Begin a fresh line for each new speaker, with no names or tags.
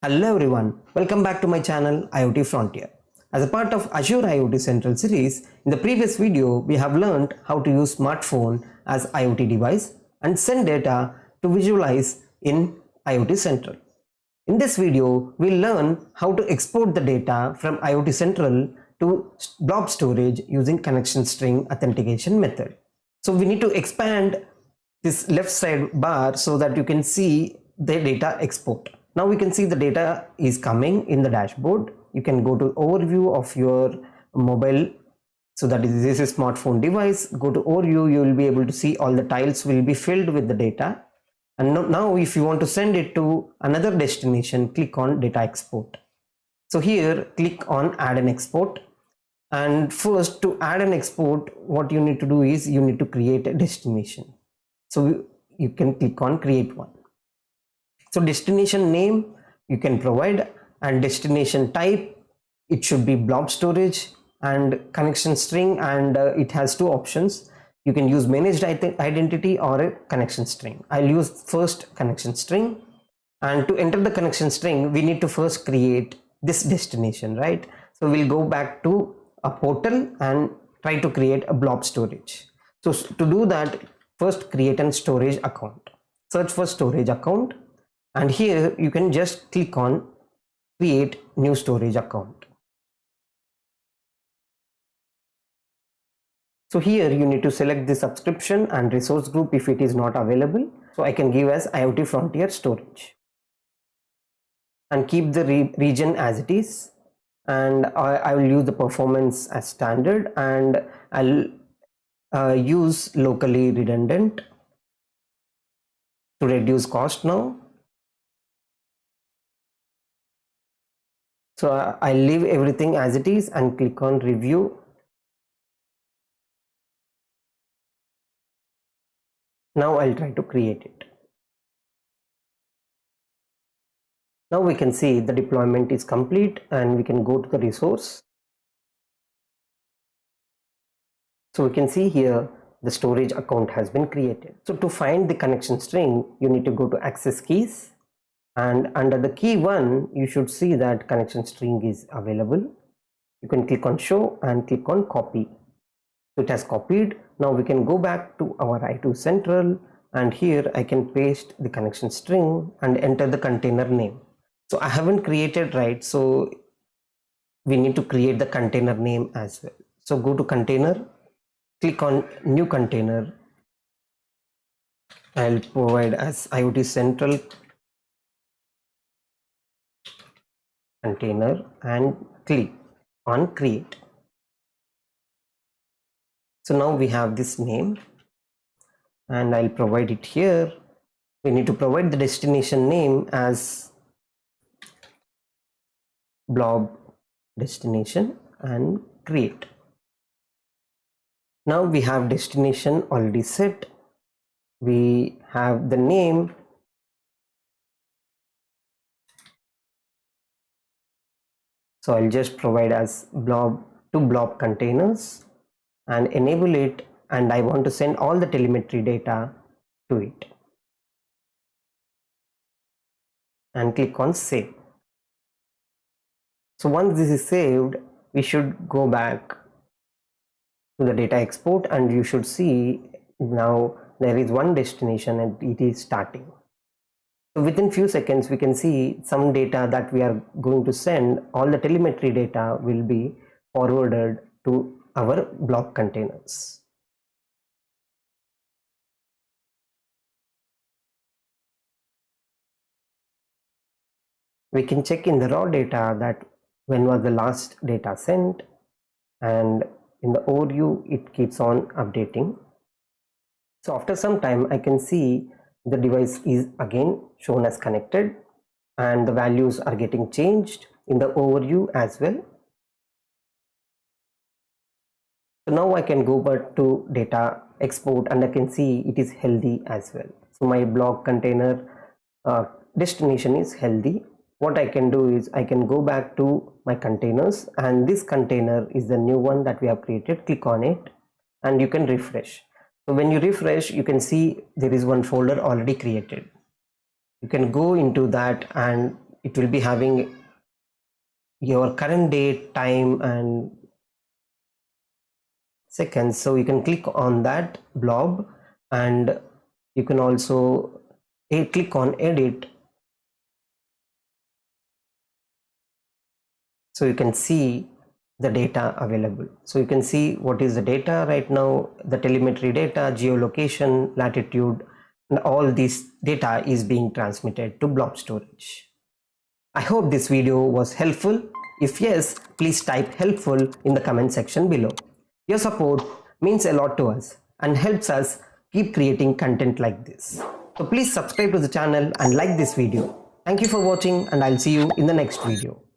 Hello everyone, welcome back to my channel IoT Frontier. As a part of Azure IoT Central series, in the previous video we have learned how to use smartphone as IoT device and send data to visualize in IoT Central. In this video, we'll learn how to export the data from IoT Central to blob storage using connection string authentication method. So we need to expand this left side bar so that you can see the data export. Now we can see the data is coming in the dashboard. You can go to overview of your mobile. So that is, this is smartphone device. Go to overview, you will be able to see all the tiles will be filled with the data. And now if you want to send it to another destination, click on data export. So here click on add an export. And first, to add an export, what you need to do is you need to create a destination. So you can click on create one. So destination name you can provide, and destination type, it should be blob storage, and connection string, and it has two options. You can use managed identity or a connection string. I'll use first connection string, and to enter the connection string we need to first create this destination, right? So we'll go back to a portal and try to create a blob storage. So to do that, first create a storage account. Search for storage account, and here you can just click on create new storage account. So here you need to select the subscription and resource group if it is not available. So I can give as IoT Frontier storage and keep the region as it is, and I will use the performance as standard, and I'll use locally redundant to reduce cost now. So I'll leave everything as it is and click on review. Now I'll try to create it. Now we can see the deployment is complete, and we can go to the resource. So we can see here the storage account has been created. So to find the connection string, you need to go to access keys, and under the key 1 you should see that connection string is available. You can click on show and click on copy. So it has copied. Now we can go back to our IoT Central, and here I can paste the connection string and enter the container name. So I haven't created, right? So we need to create the container name as well. So go to container, click on new container. I'll provide as IoT Central container and click on create. So now we have this name, and I'll provide it here. We need to provide the destination name as blob destination and create. Now we have destination already set. We have the name. So I'll just provide as blob to blob containers and enable it, and I want to send all the telemetry data to it, and click on save. So once this is saved, we should go back to the data export, and you should see now there is one destination and it is starting. So within few seconds we can see some data that we are going to send. All the telemetry data will be forwarded to our blob containers. We can check in the raw data that when was the last data sent, and in the overview it keeps on updating. So after some time I can see the device is again shown as connected, and the values are getting changed in the overview as well. So now I can go back to data export, and I can see it is healthy as well. So my blob container destination is healthy. What I can do is I can go back to my containers, and this container is the new one that we have created. Click on it and you can refresh. So when you refresh, you can see there is one folder already created. You can go into that and it will be having your current date, time and seconds. So you can click on that blob, and you can also click on edit, so you can see the data available. So you can see what is the data right now, the telemetry data, geolocation, latitude, and all this data is being transmitted to blob storage. I hope this video was helpful. If yes, please type helpful in the comment section below. Your support means a lot to us and helps us keep creating content like this. So please subscribe to the channel and like this video. Thank you for watching, and I'll see you in the next video.